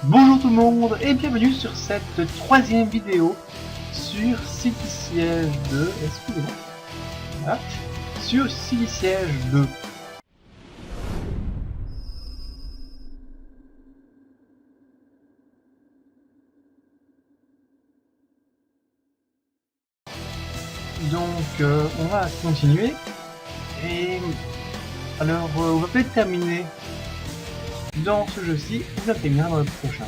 Bonjour tout le monde et bienvenue sur cette troisième vidéo sur City Siege 2, excusez-moi, voilà, sur City Siege 2. Donc on va continuer et alors on va peut-être terminer dans ce jeu-ci ou la terminer dans le prochain.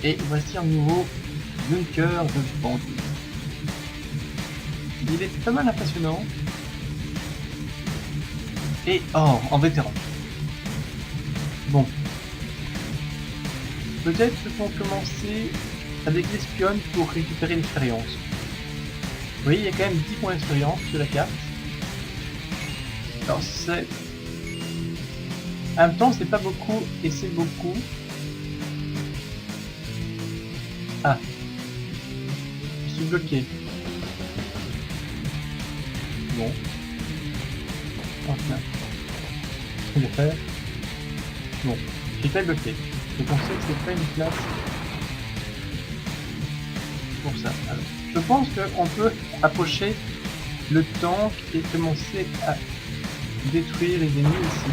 Et voici un nouveau bunker de bandits. Il est pas mal impressionnant. Et oh, en vétéran. Bon. Peut-être qu'on commencer avec l'espionne pour récupérer l'expérience. Vous voyez, il y a quand même 10 points d'expérience sur la carte. Alors c'est... En même temps, c'est pas beaucoup et c'est beaucoup. Ah. Je suis bloqué. Bon. Enfin. Je vais faire. Bon. J'étais bloqué. Je pensais que c'est pas une place pour ça. Alors, je pense qu'on peut approcher le tank et commencer à détruire les ennemis ici.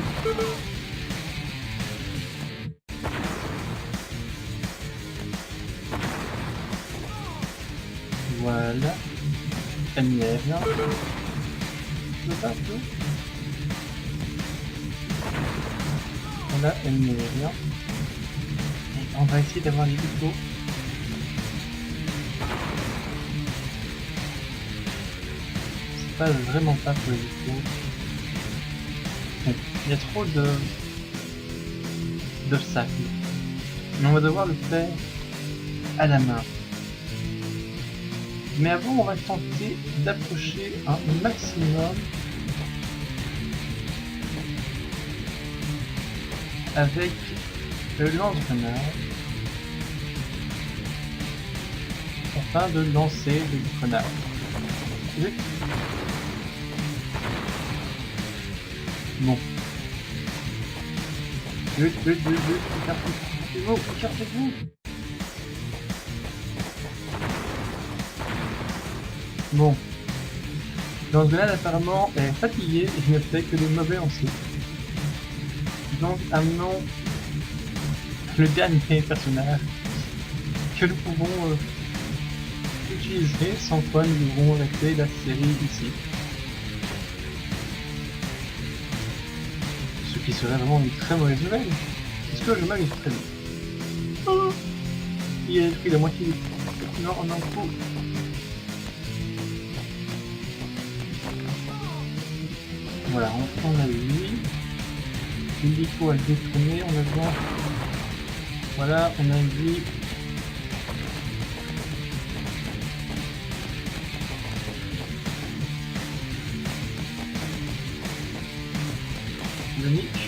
Voilà. Ennemi aérien. Voilà, ennemi aérien. Et on va essayer d'avoir les couteaux. C'est pas vraiment pas pour les couteaux. Il y a trop d'obstacles. Mais on va devoir le faire à la main. Mais avant, on va tenter d'approcher un maximum avec le lance-grenade afin de lancer les grenades. Bon. Vite, écartez-vous. Bon. Lance-grenade apparemment est fatigué et je ne fais que de mauvais lancers. Donc amenons le dernier personnage que nous pouvons utiliser, sans quoi nous devrons arrêter la série ici. Ce qui serait vraiment une très mauvaise nouvelle, parce que je m'amuse très bien. Oh, il a pris la moitié du... Non, on en faut. Voilà, on a lui. L'hélico a détourné, on a besoin. Voilà, on a lui.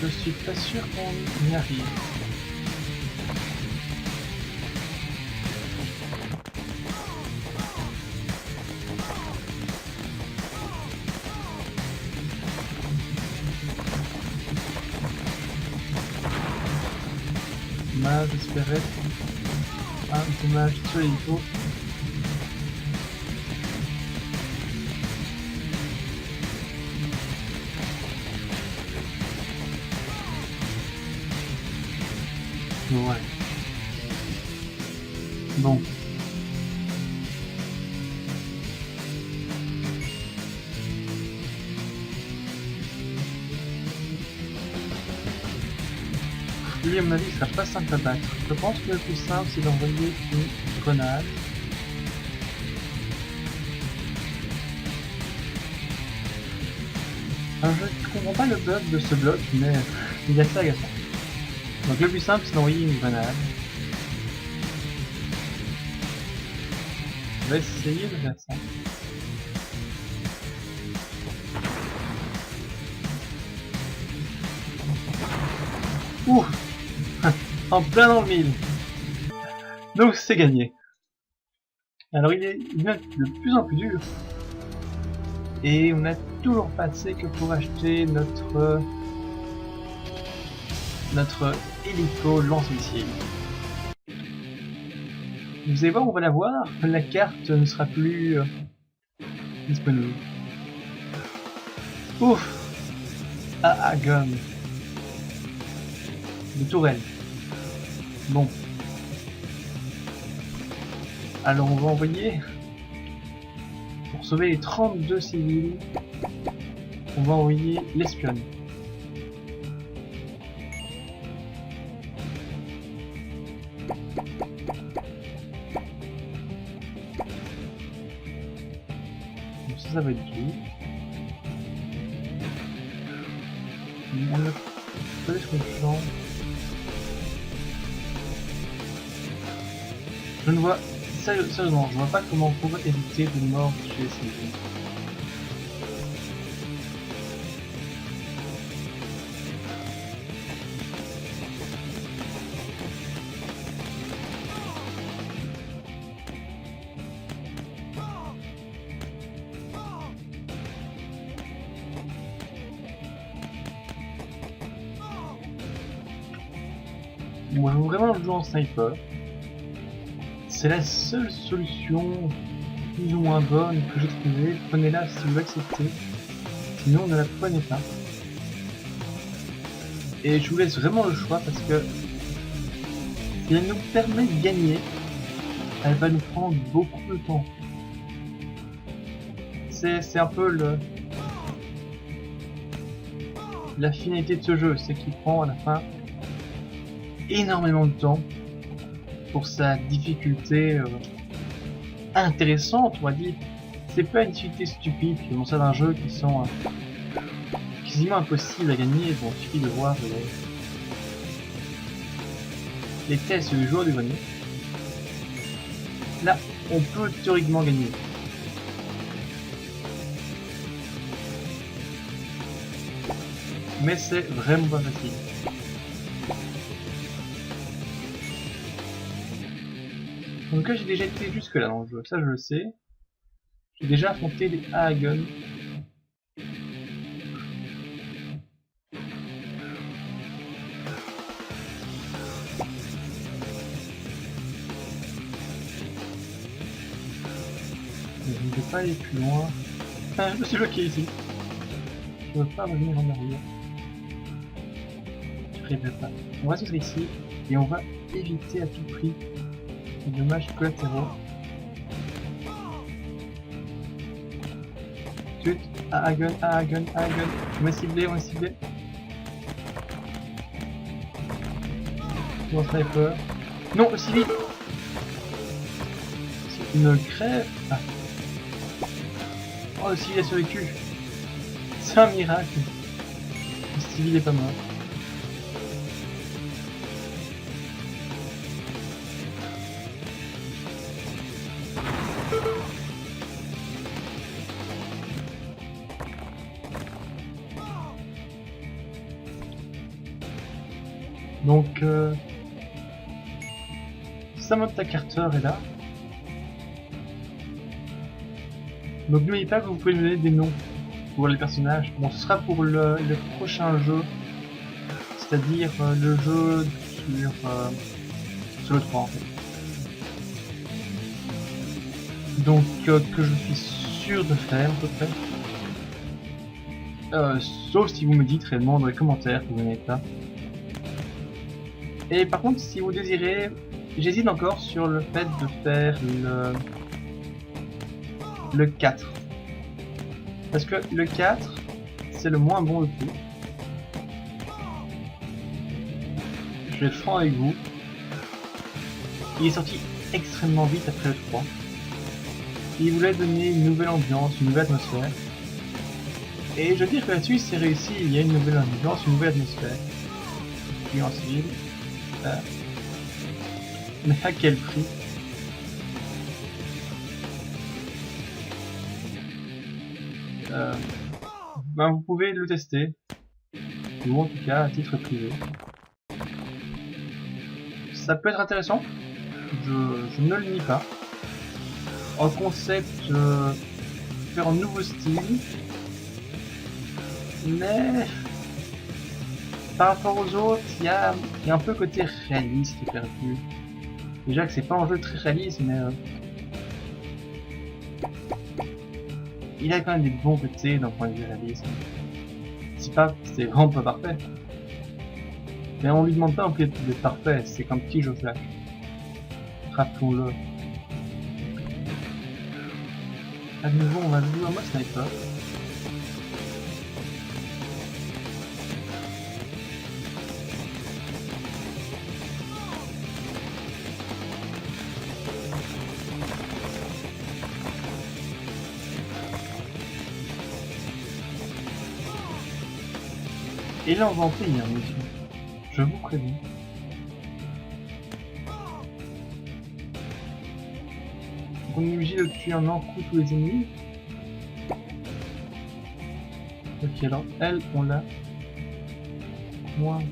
Je suis pas sûr qu'on y arrive. Dommage, j'espérais. Ah, dommage, sur l'hélico. Ouais. Bon. Lui, à mon avis, il sera pas simple à battre. Je pense que le plus simple, c'est d'envoyer une grenade. Alors, je ne comprends pas le bug de ce bloc, mais il est assez agaçant. Donc le plus simple, c'est d'envoyer une grenade. On va essayer de faire ça. Ouh. En plein dans le mille. Donc c'est gagné. Alors il devient de plus en plus dur. Et on n'a toujours pas assez que pour acheter notre notre hélico lance-missile. Vous allez voir, on va la voir, la carte ne sera plus disponible. Ouf! Ah, gomme. De tourelle. Bon. Alors on va envoyer, pour sauver les 32 civils, on va envoyer l'espionne. Donc ça va être tout. On a pas sur le champ. Je ne vois, sérieusement, je vois pas comment on pourrait éviter de mort chez les civils. Moi, je veux vraiment jouer en sniper. C'est la seule solution plus ou moins bonne que j'ai trouvée. Prenez-la si vous l'acceptez. Sinon, ne la prenez pas. Et je vous laisse vraiment le choix parce que si elle nous permet de gagner, elle va nous prendre beaucoup de temps. C'est un peu la finalité de ce jeu, c'est qu'il prend à la fin énormément de temps pour sa difficulté intéressante, on va dire. C'est pas une difficulté stupide, comme ça d'un jeu qui sont quasiment impossibles à gagner. Bon, il suffit de voir les tests du joueur du grenier. Là, on peut théoriquement gagner. Mais c'est vraiment pas facile. Donc là j'ai déjà été jusque là dans le jeu, ça je le sais. J'ai déjà affronté des Hagen. Je ne vais pas aller plus loin. Ah, je me suis bloqué ici. Je ne veux pas revenir en arrière. Je préfère pas. On va se ici et on va éviter à tout prix les dommages collatéraux. Chut, Hagen. On est ciblé. Mon sniper. Non, le civil. Il me crève. Ah. Oh, le civil a survécu. C'est un miracle. Le civil est pas mort. Donc, Samantha Carter est là. Donc n'oubliez pas que vous pouvez me donner des noms pour les personnages. Bon, ce sera pour le prochain jeu, c'est-à-dire le jeu sur le 3 en fait. Donc que je suis sûr de faire à peu près. Sauf si vous me dites réellement dans les commentaires que vous n'êtes pas. Et par contre, si vous désirez, j'hésite encore sur le fait de faire le 4. Parce que le 4, c'est le moins bon de tout. Je vais être franc avec vous. Il est sorti extrêmement vite après le 3. Il voulait donner une nouvelle ambiance, une nouvelle atmosphère. Et je veux dire que là-dessus, c'est réussi. Il y a une nouvelle ambiance, une nouvelle atmosphère. Puis en civil. Mais à quel prix? Ben vous pouvez le tester, ou en tout cas à titre privé. Ça peut être intéressant, je ne le nie pas. En concept, faire un nouveau style, mais par rapport aux autres, il y a un peu côté réaliste perdu. Déjà que c'est pas un jeu très réaliste, mais il a quand même des bons côtés d'un point de vue réalisme. C'est vraiment pas parfait. Mais on lui demande pas un peu d'être parfait, c'est comme petit jeu flash. Rappelons-le. À nouveau, on va jouer en mode sniper. Et là, on va en payer, monsieur. Je vous préviens. On est obligé de tuer en un coup tous les ennemis. Ok, alors elle, on l'a. Moi.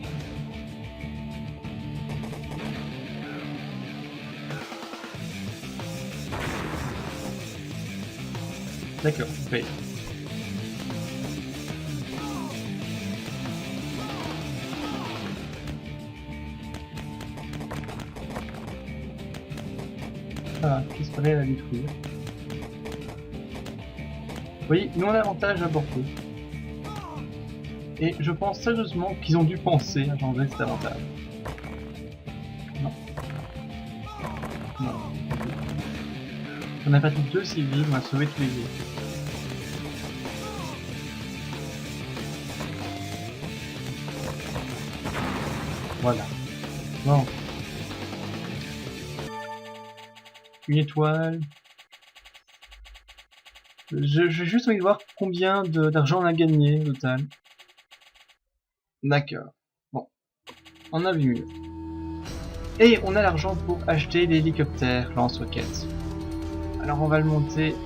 D'accord, paye. Ah, qu'est-ce qu'on a à détruire. Vous voyez, nous on a l'avantage à porter. Et je pense sérieusement qu'ils ont dû penser à changer cet avantage. Non. Non. On a perdu 2 civils, on a sauvé tous les vies. Voilà. Bon. Une étoile. J'ai juste envie de voir combien d'argent on a gagné au total. D'accord. Bon. On a vu mieux. Et on a l'argent pour acheter l'hélicoptère lance-roquettes. Alors on va le monter.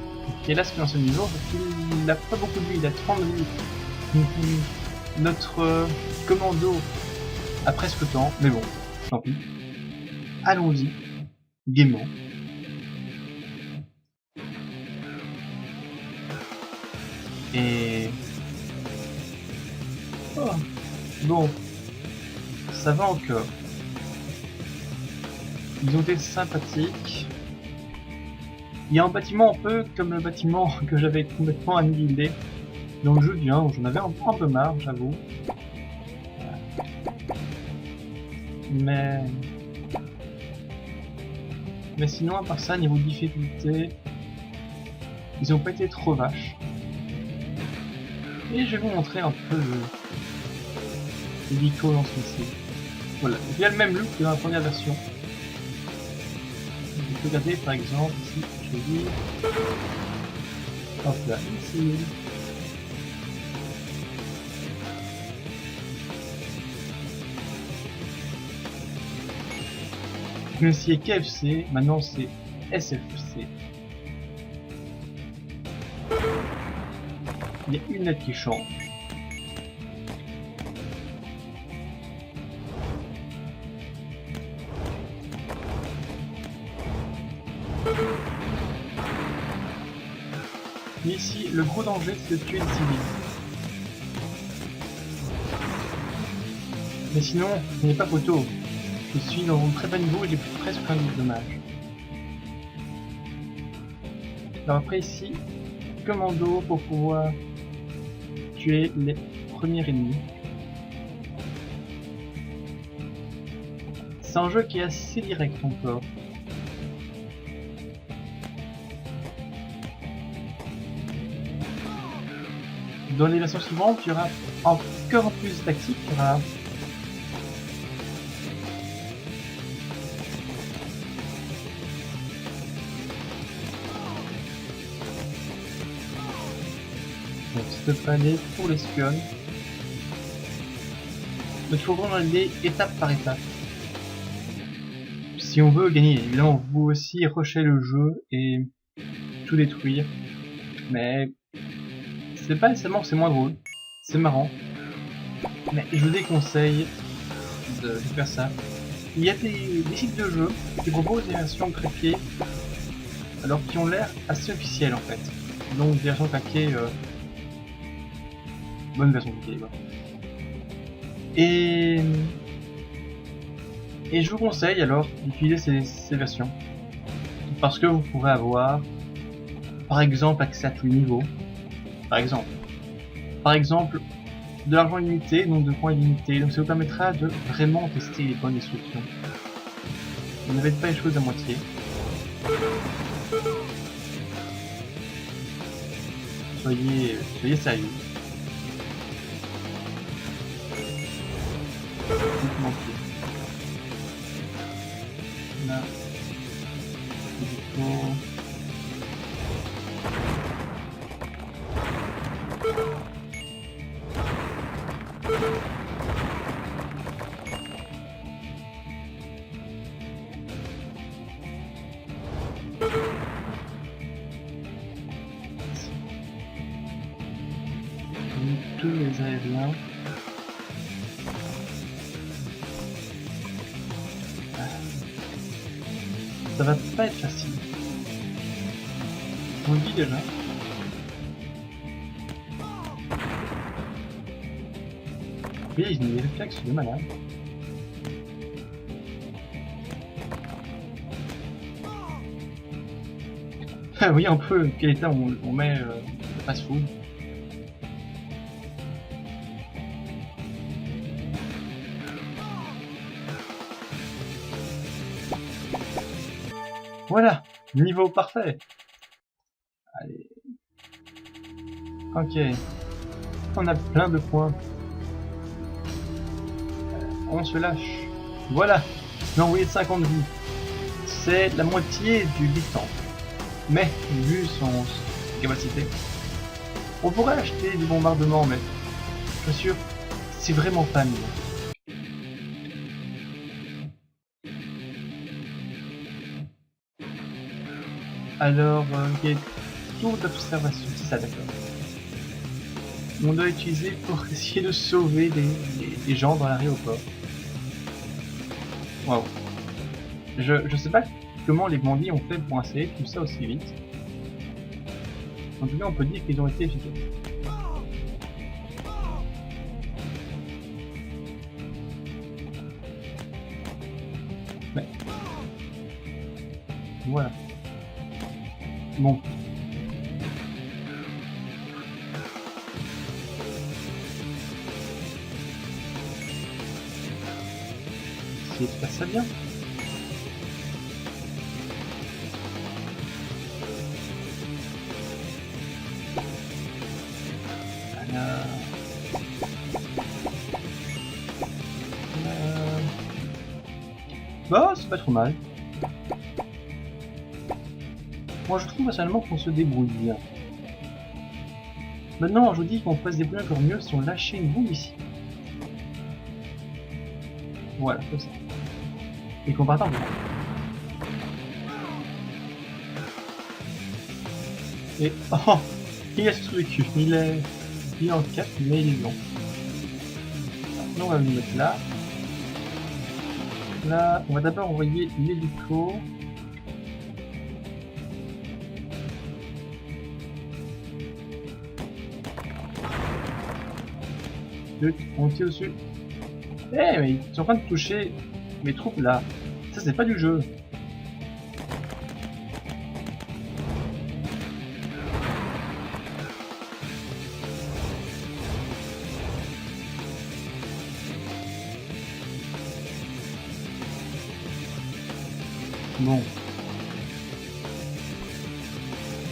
Et là, c'est dans ce niveau, parce qu'il n'a pas beaucoup de vie, il a 30 vies. Notre commando a presque tant, mais bon, tant pis. Allons-y, gaiement. Et... oh. Bon, ça va encore. Ils ont été sympathiques. Il y a un bâtiment un peu comme le bâtiment que j'avais complètement annihilé dans le jeu du 1, où j'en avais un peu marre, j'avoue. Mais sinon, à part ça, niveau difficulté, ils ont pas été trop vaches. Et je vais vous montrer un peu l'hélico lance-missile. Voilà, il y a le même look que dans la première version. Vous pouvez regarder par exemple ici, je vais dire. Hop là, ici. Vous connaissiez KFC, maintenant c'est SFC. Il y a une lettre qui change. Mais ici, le gros danger, c'est de tuer les civils. Mais sinon, il n'est pas photo. Je suis dans un très bas niveau et j'ai presque un de dommages. Alors après ici, commando pour pouvoir tuer les premiers ennemis. C'est un jeu qui est assez direct encore. Dans les versions suivantes, il y aura encore plus de tactique, il y aura donc ça devrait aller pour l'espionne. Mais il faut vraiment aller étape par étape. Si on veut gagner, évidemment, vous aussi rusher le jeu et tout détruire. Mais c'est pas nécessairement que c'est moins drôle, c'est marrant. Mais je vous déconseille de faire ça. Il y a des sites de jeux qui proposent des versions craquées, alors qui ont l'air assez officielles en fait. Donc des versions craquées, bonne version craquée, voilà. Et je vous conseille alors d'utiliser ces versions. Parce que vous pourrez avoir, par exemple, accès à tous les niveaux. Par exemple, de l'argent illimité, donc de points illimités. Donc ça vous permettra de vraiment tester les bonnes instructions. Vous ne faites pas les choses à moitié. Soyez sérieux. Là. Tous les aériens. Ça va pas être facile. On le dit déjà. Oui, il y a des réflexes de malade. Ah oui, un peu. Quel état on met le fast-food. Voilà, niveau parfait. Allez. Ok. On a plein de points. On se lâche. Voilà. J'ai envoyé 50 vies. C'est la moitié du Big Temps. Mais, vu son capacité, on pourrait acheter du bombardement, mais je suis sûr, c'est vraiment pas mieux. Alors, il y a tour d'observation, c'est ça, d'accord. On doit utiliser pour essayer de sauver des gens dans l'aéroport. Waouh. Je sais pas comment les bandits ont fait pour installer tout ça aussi vite. En tout cas, on peut dire qu'ils ont été efficaces. Ouais. Voilà. Bon. Essayez de faire ça bien. Bah, c'est pas trop mal. Moi, je trouve personnellement qu'on se débrouille bien. Maintenant, je vous dis qu'on peut se débrouiller encore mieux si on lâchait une bombe ici. Voilà, comme ça. Et qu'on part en blanc. Et oh, il a ce truc, il est en 4, mais il est long. Maintenant, on va le mettre là. Là, on va d'abord envoyer l'hélico. On tire dessus. Eh, mais ils sont en train de toucher mes troupes là. Ça, c'est pas du jeu. Bon.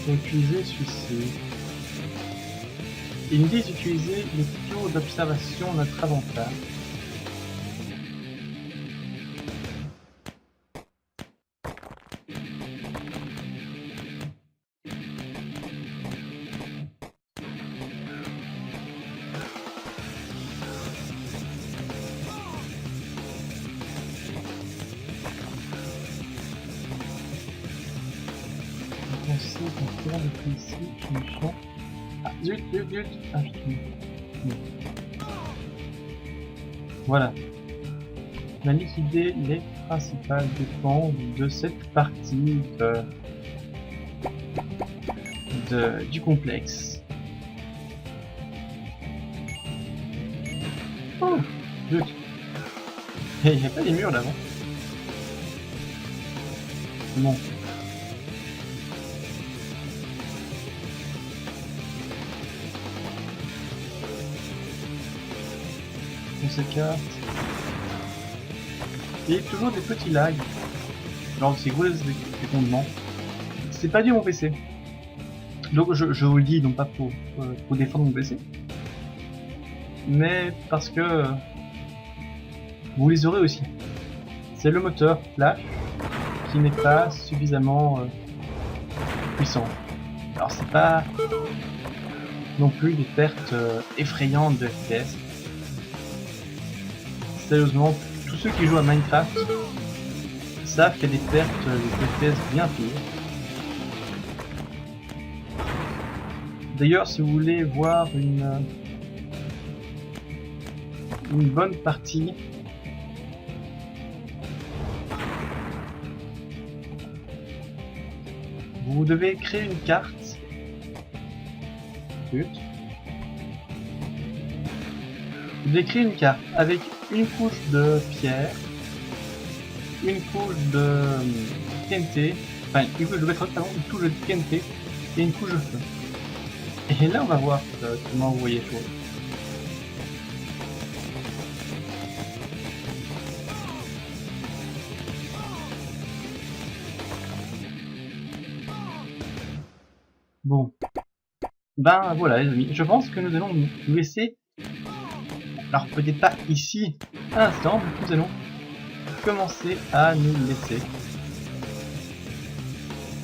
Faut utiliser celui-ci. Ils me disent d'utiliser les tours d'observation à notre avantage. On sait qu'en tirant depuis ici, nous sommes... Ah, zut. Ah, voilà. On a liquidé les principales défenses de cette partie du complexe. Oh, Zut. Il n'y a pas des murs là-bas. Bon. On s'écarte. Il y a toujours des petits lags. Lors de ces gros effondrements. C'est pas dû à mon PC. Donc je vous le dis, non pas pour défendre mon PC. Mais parce que vous les aurez aussi. C'est le moteur Flash qui n'est pas suffisamment puissant. Alors c'est pas non plus des pertes effrayantes de FPS. Sérieusement, tous ceux qui jouent à Minecraft savent qu'il y a des pertes de FPS bien pires. D'ailleurs, si vous voulez voir une bonne partie vous devez créer une carte. Vous devez créer une carte avec une couche de pierre, une couche de TNT, enfin une couche de pétrole, pardon, une couche de TNT et une couche de feu. Et là on va voir comment vous voyez les choses. Bon, ben voilà les amis, je pense que nous allons nous laisser, alors peut-être pas ici à l'instant, mais nous allons commencer à nous laisser.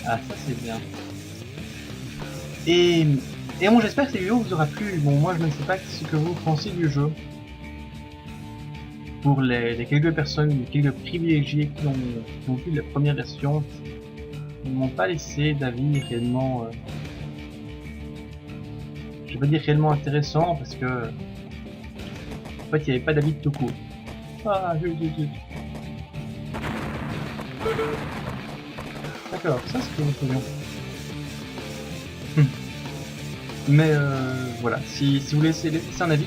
Ah ça c'est bien. Et bon, j'espère que cette vidéo vous aura plu. Bon, moi je ne sais pas ce que vous pensez du jeu. Pour les quelques personnes, les quelques privilégiés qui ont vu la première version, ils ne m'ont pas laissé d'avis réellement... je vais pas dire réellement intéressant parce que... en fait, il n'y avait pas d'avis de tout court. Ah, zut. D'accord, ça c'est une opinion. Mais voilà, si vous voulez laisser un avis,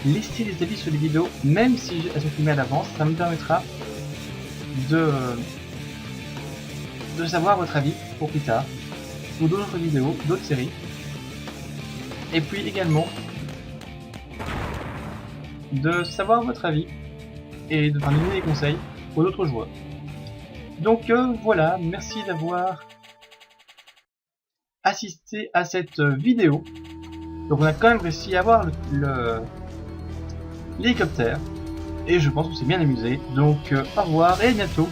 laissez des avis sur les vidéos, même si elles sont filmées à l'avance, ça me permettra de savoir votre avis pour plus tard, pour d'autres vidéos, d'autres séries. Et puis également de savoir votre avis et de donner des conseils aux autres joueurs. Donc voilà, merci d'avoir assisté à cette vidéo. Donc on a quand même réussi à avoir l'hélicoptère et je pense qu'on s'est bien amusé. Donc au revoir et à bientôt.